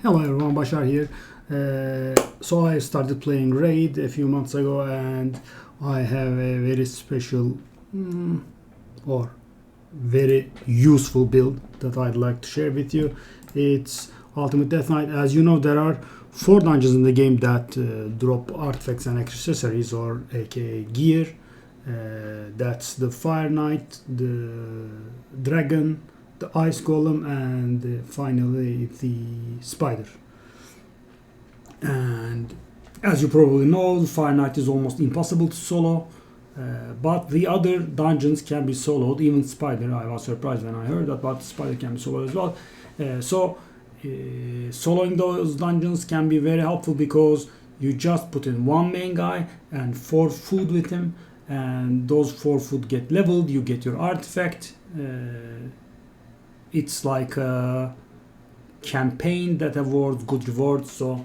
Hello everyone, Bashar here. So I started playing Raid a few months ago, and I have a very special or very useful build that I'd like to share with you. It's Ultimate Death Knight. As you know, there are 4 dungeons in the game that drop artifacts and accessories, or aka gear. That's the Fire Knight, the Dragon, the Ice Golem, and finally the Spider. And as you probably know, the Fire Knight is almost impossible to solo, but the other dungeons can be soloed, even Spider. I was surprised when I heard that, but Spider can be soloed as well. Soloing those dungeons can be very helpful because you just put in one main guy and 4 food with him, and those 4 food get leveled, you get your artifact. It's like a campaign that awards good rewards, so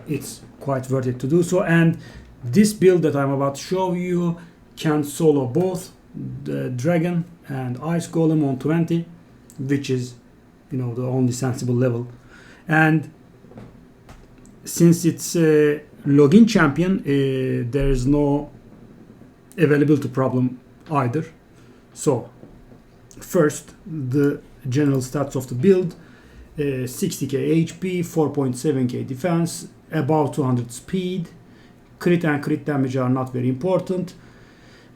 it's quite worth it to do so. And this build that I'm about to show you can solo both the Dragon and Ice Golem on 20, which is, the only sensible level. And since it's a login champion, there is no availability problem either. So first, the general stats of the build: 60k HP, 4.7k defense, above 200 speed. Crit and crit damage are not very important.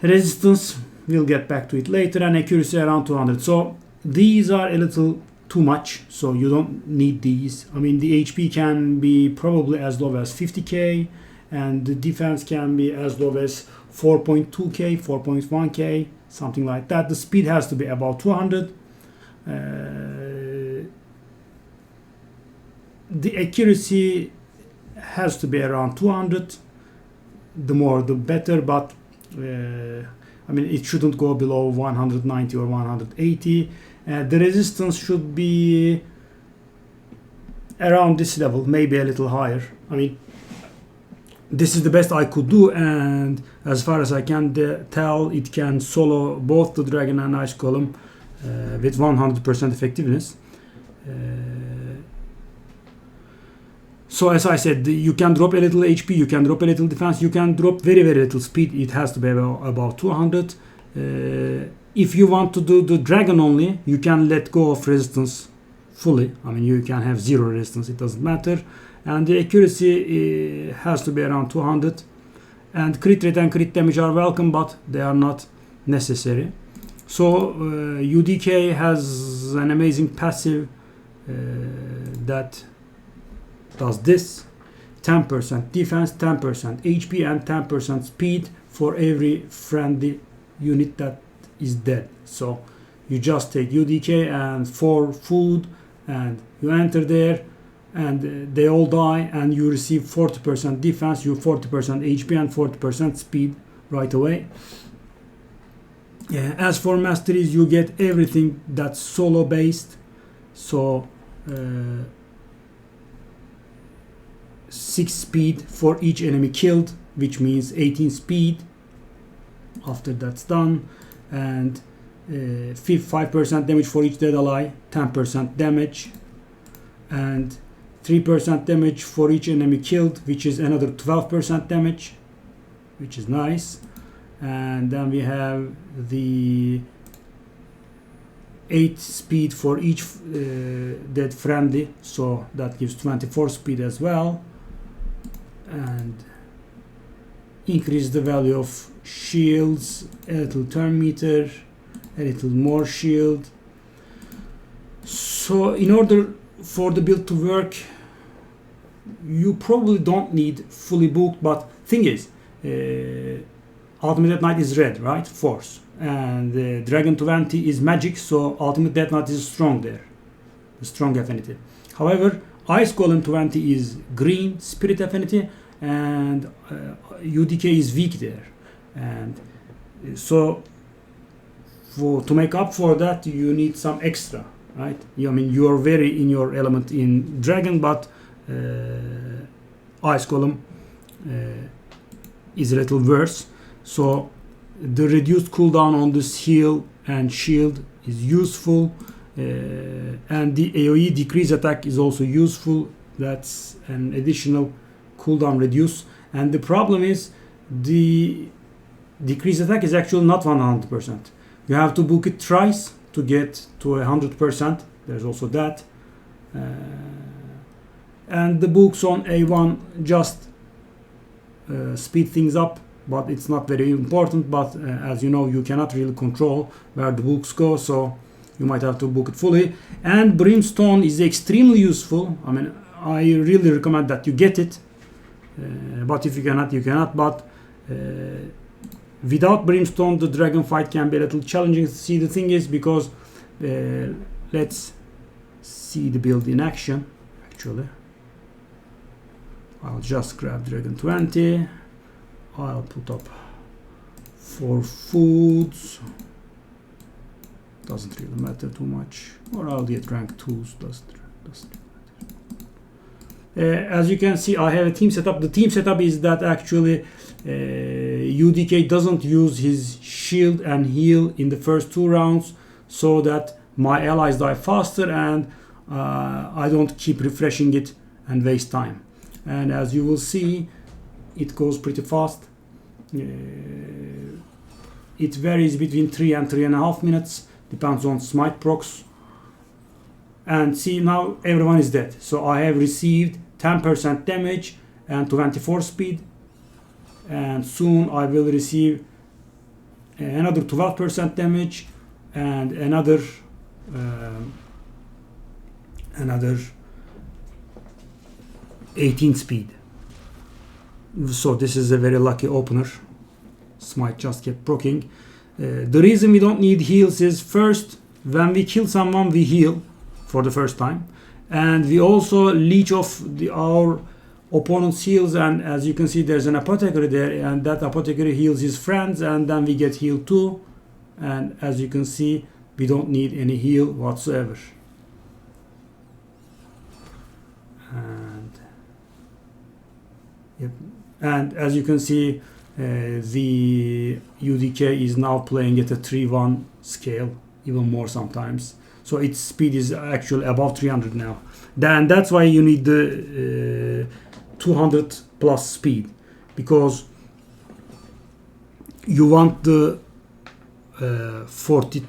Resistance, we'll get back to it later, and accuracy around 200. So these are a little too much, so you don't need these. I mean, the HP can be probably as low as 50k, and the defense can be as low as 4.2k, 4.1k, something like that. The speed has to be about 200. The accuracy has to be around 200. The more the better, but it shouldn't go below 190 or 180. The resistance should be around this level, maybe a little higher. This is the best I could do, and as far as I can tell, it can solo both the Dragon and Ice Golem with 100% effectiveness. So as I said, you can drop a little HP, you can drop a little defense, you can drop very little speed. It has to be about 200. If you want to do the Dragon only, you can let go of resistance fully. You can have 0 resistance, it doesn't matter. And the accuracy has to be around 200. And crit rate and crit damage are welcome, but they are not necessary. So UDK has an amazing passive that does this: 10% defense, 10% HP, and 10% speed for every friendly unit that is dead. So you just take UDK and 4 food, and you enter there, and they all die, and you receive 40% defense, you 40% HP, and 40% speed right away. As for masteries, you get everything that's solo based. So 6 speed for each enemy killed, which means 18 speed after that's done, and 5% damage for each dead ally, 10% damage, and 3% damage for each enemy killed, which is another 12% damage, which is nice. And then we have the 8 speed for each dead friendly, so that gives 24 speed as well. And increase the value of shields, a little turn meter, a little more shield. So in order for the build to work, you probably don't need fully booked, but thing is, Ultimate Death Knight is red, right? Force. And Dragon 20 is magic, so Ultimate Death Knight is strong there. The strong affinity. However, Ice Golem 20 is green, spirit affinity, and UDK is weak there. And so to make up for that, you need some extra, right? You are very in your element in Dragon, but Ice Golem is a little worse. So the reduced cooldown on this heal and shield is useful. and the AoE decrease attack is also useful. That's an additional cooldown reduce. And the problem is the decrease attack is actually not 100%. You have to book it thrice to get to 100%. There's also that. And the books on A1 just speed things up, but it's not very important. But as you know, you cannot really control where the books go, so you might have to book it fully. And Brimstone is extremely useful. I mean, I really recommend that you get it. But if you cannot, you cannot. But without Brimstone, the dragon fight can be a little challenging. See, the thing is, because let's see the build in action. Actually, I'll just grab Dragon 20. I'll put up 4 foods. Doesn't really matter too much. Or I'll get rank 2s. Doesn't matter. As you can see, I have a team setup. The team setup is that actually UDK doesn't use his shield and heal in the first 2 rounds, so that my allies die faster and I don't keep refreshing it and waste time. And as you will see, it goes pretty fast. It varies between 3 and 3.5 minutes, depends on smite procs. And see, now everyone is dead. So I have received 10% damage and 24 speed. And soon I will receive another 12% damage and another 18 speed. So this is a very lucky opener. Smite just kept proccing. The reason we don't need heals is, first, when we kill someone, we heal for the first time, and we also leech off our opponent's heals. And as you can see, there's an apothecary there, and that apothecary heals his friends, and then we get healed too. And as you can see, we don't need any heal whatsoever. And yep. And as you can see, the UDK is now playing at a 3-1 scale, even more sometimes. So its speed is actually above 300 now. Then that's why you need the 200 plus speed, because you want the 40,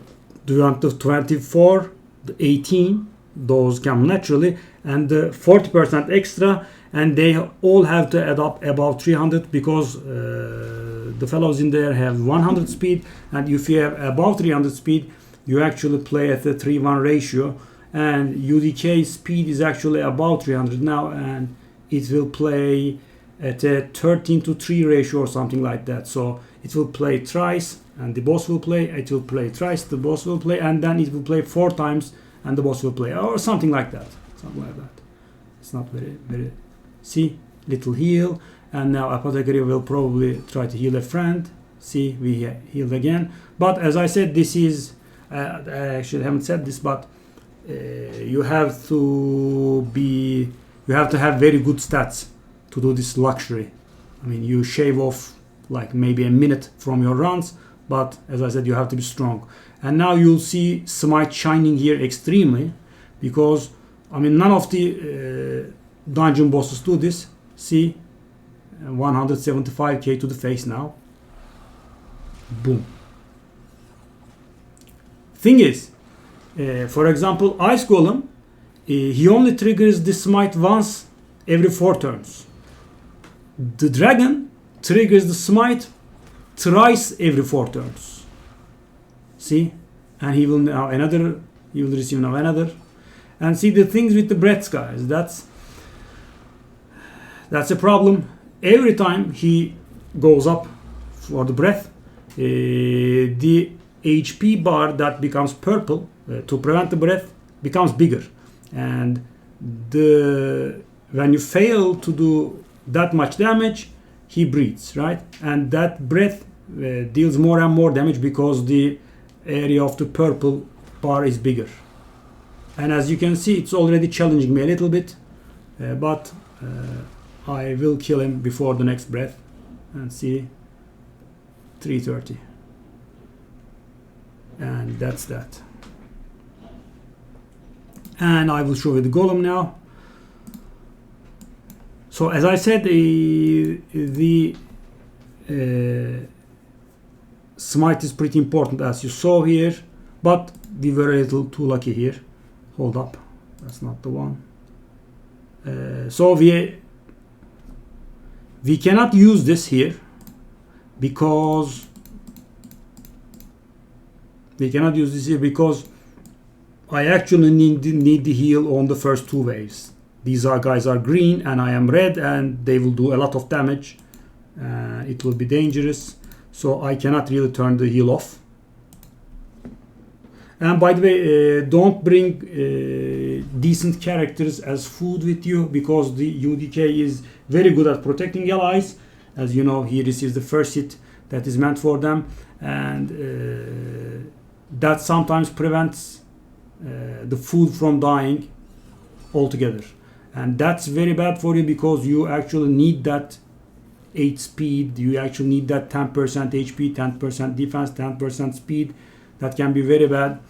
do you want the 24, the 18, those come naturally, and the 40% extra, and they all have to add up above 300, because the fellows in there have 100 speed, and if you have above 300 speed, you actually play at a 3-1 ratio, and UDK speed is actually about 300 now, and it will play at a 13-to-3 ratio or something like that. So it will play thrice and the boss will play, it will play thrice, the boss will play, and then it will play 4 times and the boss will play, or something like that. It's not very. See, little heal, and now apothecary will probably try to heal a friend. See, we healed again. But as I said, this is I actually haven't said this, but you have to have very good stats to do this luxury. I mean, you shave off like maybe a minute from your runs, but as I said, you have to be strong. And now you'll see Smite shining here extremely, because I mean, none of the dungeon bosses do this. See, 175k to the face now. Boom. Thing is, for example, Ice Golem, he only triggers the smite once every 4 turns. The dragon triggers the smite thrice every 4 turns. See, and he will receive now another. And see, the things with the breaths, guys, that's a problem. Every time he goes up for the breath, the HP bar that becomes purple to prevent the breath becomes bigger, and when you fail to do that much damage, he breathes, right? And that breath deals more and more damage because the area of the purple bar is bigger. And as you can see, it's already challenging me a little bit, but I will kill him before the next breath. And see, 330. And that's that. And I will show you the Golem now. So as I said, the smite is pretty important, as you saw here, but we were a little too lucky here. Hold up, that's not the one. So we cannot use this here because I actually need the heal on the first two waves. These guys are green and I am red, and they will do a lot of damage. It will be dangerous, so I cannot really turn the heal off. And by the way, don't bring decent characters as food with you, because the UDK is very good at protecting allies. As you know, he receives the first hit that is meant for them, and that sometimes prevents the food from dying altogether. And that's very bad for you, because you actually need that 8 speed, you actually need that 10% HP, 10% defense, 10% speed. That can be very bad.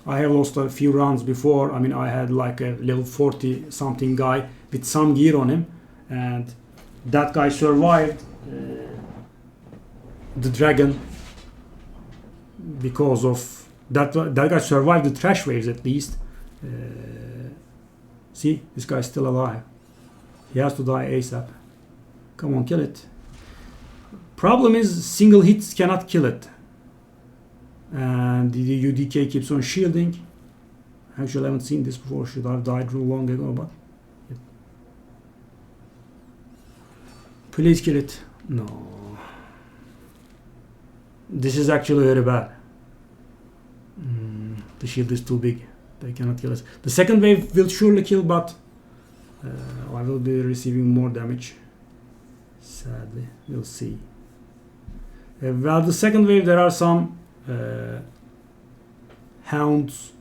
I have lost a few rounds before. I mean, I had like a level 40 something guy with some gear on him, and that guy survived the dragon because of that guy survived the trash waves at least. See, this guy's still alive. He has to die ASAP. Come on, kill it. Problem is, single hits cannot kill it. And the UDK keeps on shielding. Actually, I haven't seen this before. Should have died long ago, but yeah. Please kill it. No. This is actually very bad. The shield is too big. They cannot kill us. The second wave will surely kill, but I will be receiving more damage. Sadly, we'll see. Well, the second wave, there are some hounds.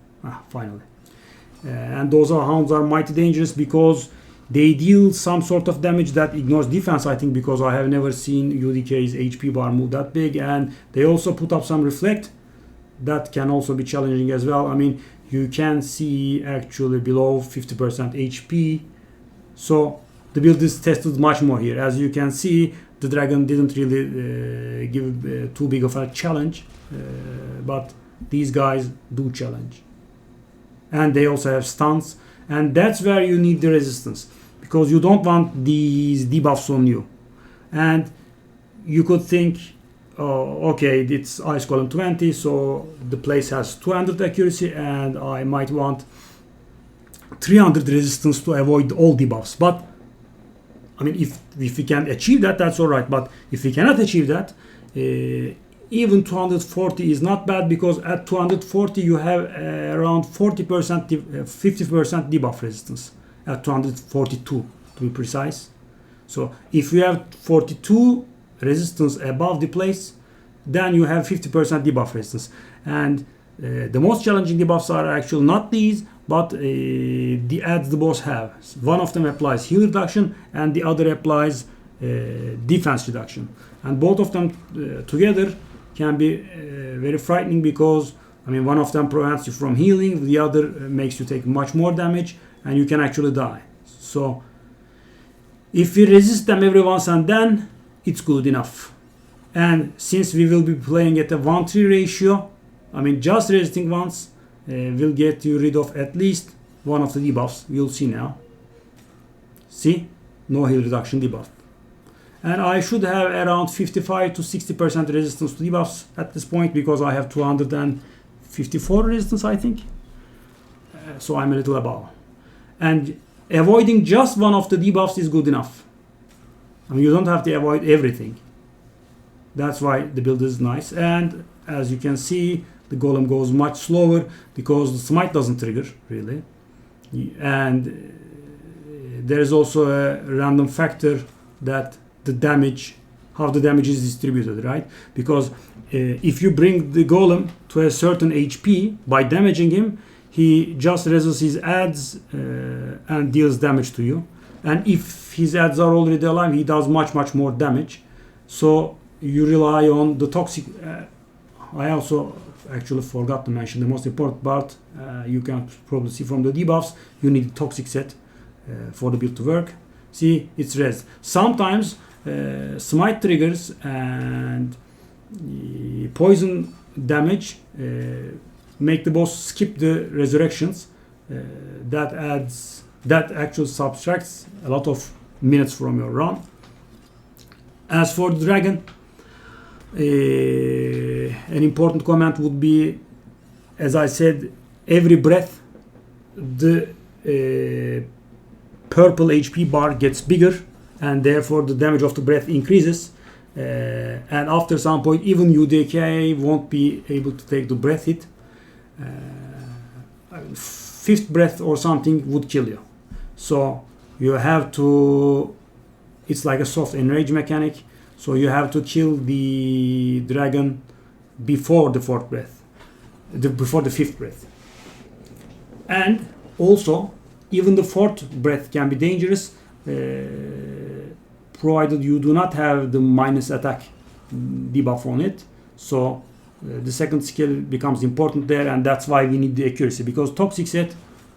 Finally. And those hounds are mighty dangerous because they deal some sort of damage that ignores defense, I think, because I have never seen UDK's HP bar move that big. And they also put up some reflect. That can also be challenging as well. I mean, you can see actually below 50% HP. So the build is tested much more here. As you can see, the dragon didn't really give too big of a challenge. But these guys do challenge. And they also have stuns. And that's where you need the resistance, because you don't want these debuffs on you. And you could think, oh, okay, it's Ice Golem 20, so the place has 200 accuracy, and I might want 300 resistance to avoid all debuffs. But I mean, if we can achieve that, that's all right. But if we cannot achieve that, even 240 is not bad, because at 240 you have around 40%, 50% debuff resistance at 242 to be precise. So if you have 42 resistance above the place, then you have 50% debuff resistance. And the most challenging debuffs are actually not these, but the adds the boss have. One of them applies heal reduction and the other applies defense reduction. And both of them together can be very frightening, because I mean, one of them prevents you from healing, the other makes you take much more damage, and you can actually die. So if we resist them every once and then, it's good enough. And since we will be playing at a 1-3 ratio, I mean, just resisting once will get you rid of at least one of the debuffs. You'll see now. See? No heal reduction debuff. And I should have around 55 to 60% resistance to debuffs at this point, because I have 254 resistance, I think. So I'm a little above. And avoiding just one of the debuffs is good enough. I mean, you don't have to avoid everything. That's why the build is nice. And as you can see, the golem goes much slower because the smite doesn't trigger, really. And there is also a random factor that the damage, how the damage is distributed, right? Because if you bring the golem to a certain HP by damaging him, he just resists his adds and deals damage to you. And if his adds are already alive, he does much more damage. So you rely on the toxic I also actually forgot to mention the most important part. You can probably see from the debuffs, you need toxic set for the build to work. See, it's res. Sometimes smite triggers and poison damage make the boss skip the resurrections. That actually subtracts a lot of minutes from your run. As for the dragon, an important comment would be, as I said, every breath the purple HP bar gets bigger, and therefore the damage of the breath increases. And after some point, even UDK won't be able to take the breath hit. Fifth breath or something would kill you. So you have to, it's like a soft enrage mechanic. So you have to kill the dragon before the fourth breath, before the fifth breath. And also, even the fourth breath can be dangerous, provided you do not have the minus attack debuff on it. So the second skill becomes important there, and that's why we need the accuracy, because toxic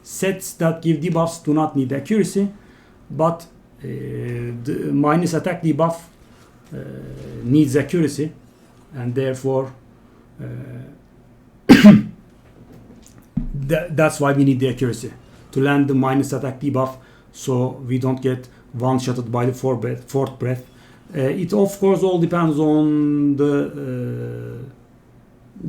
sets that give debuffs do not need accuracy, but the minus attack debuff needs accuracy, and therefore that's why we need the accuracy to land the minus attack debuff, so we don't get one-shotted by the fourth breath. It of course all depends on the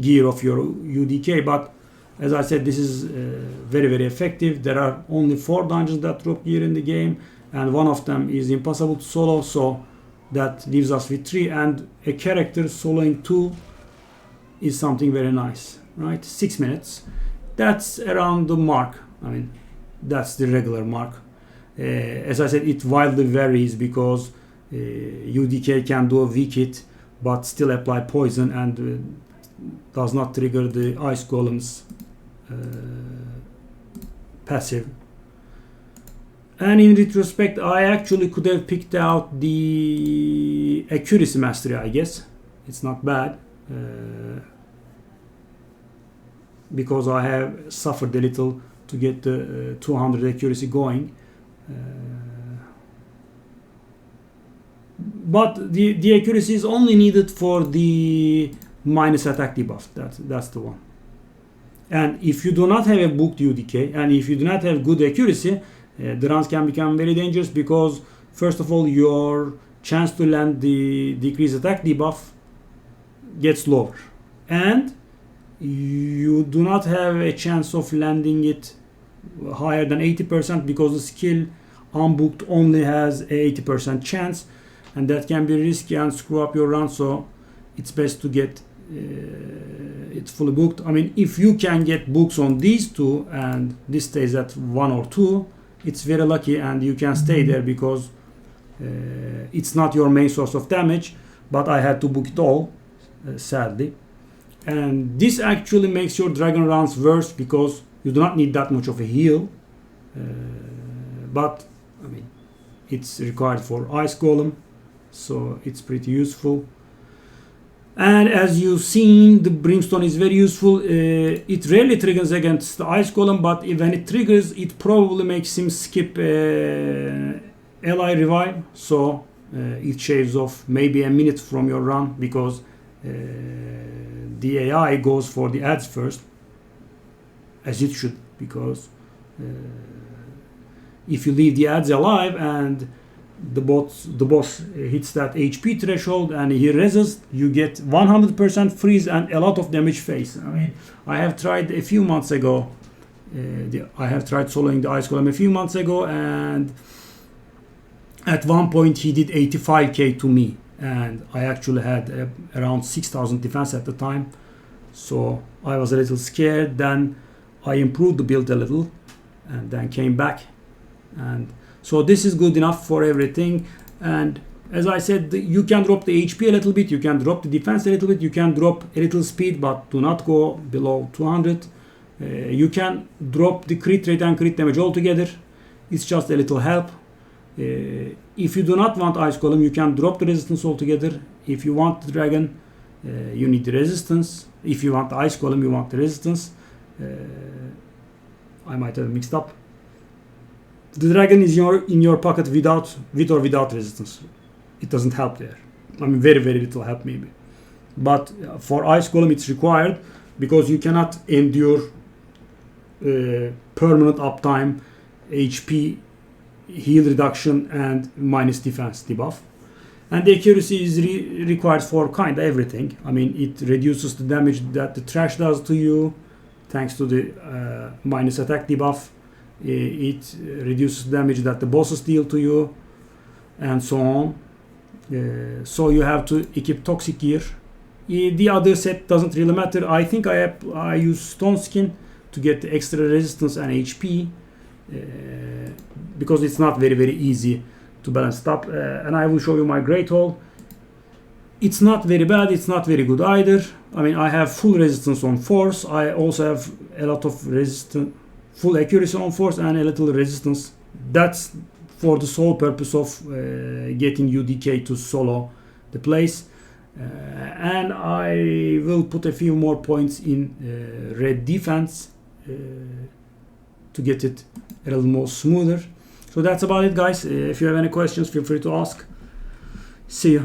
gear of your UDK, but as I said, this is very, very effective. There are only 4 dungeons that drop gear in the game, and one of them is impossible to solo, so that leaves us with 3, and a character soloing 2 is something very nice, right? 6 minutes. That's around the mark. I mean, that's the regular mark. As I said, it wildly varies because UDK can do a weak hit but still apply poison and does not trigger the Ice Golem's passive. And in retrospect, I actually could have picked out the accuracy mastery, I guess. It's not bad. Because I have suffered a little to get the 200 accuracy going. But the accuracy is only needed for the minus attack debuff. That's the one. And if you do not have a booked UDK, and if you do not have good accuracy, the runs can become very dangerous, because first of all, your chance to land the decreased attack debuff gets lower, and you do not have a chance of landing it higher than 80%, because the skill unbooked only has a 80% chance, and that can be risky and screw up your run. So it's best to get it fully booked. I mean, if you can get books on these two and this stays at 1 or 2, it's very lucky, and you can stay there, because it's not your main source of damage. But I had to book it all, sadly. And this actually makes your dragon runs worse, because you do not need that much of a heal. But I mean, it's required for Ice Golem, so it's pretty useful. And as you've seen, the Brimstone is very useful. It rarely triggers against the Ice Golem, but when it triggers, it probably makes him skip ally revive. So it shaves off maybe a minute from your run, because the AI goes for the ads first, as it should, because if you leave the ads alive and the boss hits that HP threshold and he reses, you get 100% freeze and a lot of damage face. I mean, I have tried a few months ago. I have tried soloing the Ice Golem a few months ago, and at one point he did 85k to me, and I actually had around 6,000 defense at the time. So I was a little scared. Then I improved the build a little, and then came back. And so this is good enough for everything. And as I said, you can drop the HP a little bit, you can drop the defense a little bit, you can drop a little speed, but do not go below 200. You can drop the crit rate and crit damage altogether. It's just a little help. If you do not want Ice Golem, you can drop the resistance altogether. If you want the dragon, You need the resistance. If you want the ice golem, you want the resistance. I might have mixed up. The dragon is in your pocket with or without resistance. It doesn't help there. I mean, very, very little help maybe. But for ice golem, it's required because you cannot endure permanent uptime, HP, heal reduction, and minus defense debuff. And the accuracy is required for kind of everything. I mean, it reduces the damage that the trash does to you, thanks to the minus attack debuff. It reduces damage that the bosses deal to you, and so on. So you have to equip toxic gear. The other set doesn't really matter. I think I use stone skin to get the extra resistance and HP, because it's not very, very easy to balance it up. And I will show you my Great Hall. It's not very bad, it's not very good either. I mean, I have full resistance on force. I also have a lot of resistance, full accuracy on force, and a little resistance. That's for the sole purpose of getting UDK to solo the place. And I will put a few more points in red defense to get it a little more smoother. So that's about it, guys. If you have any questions, feel free to ask. See ya.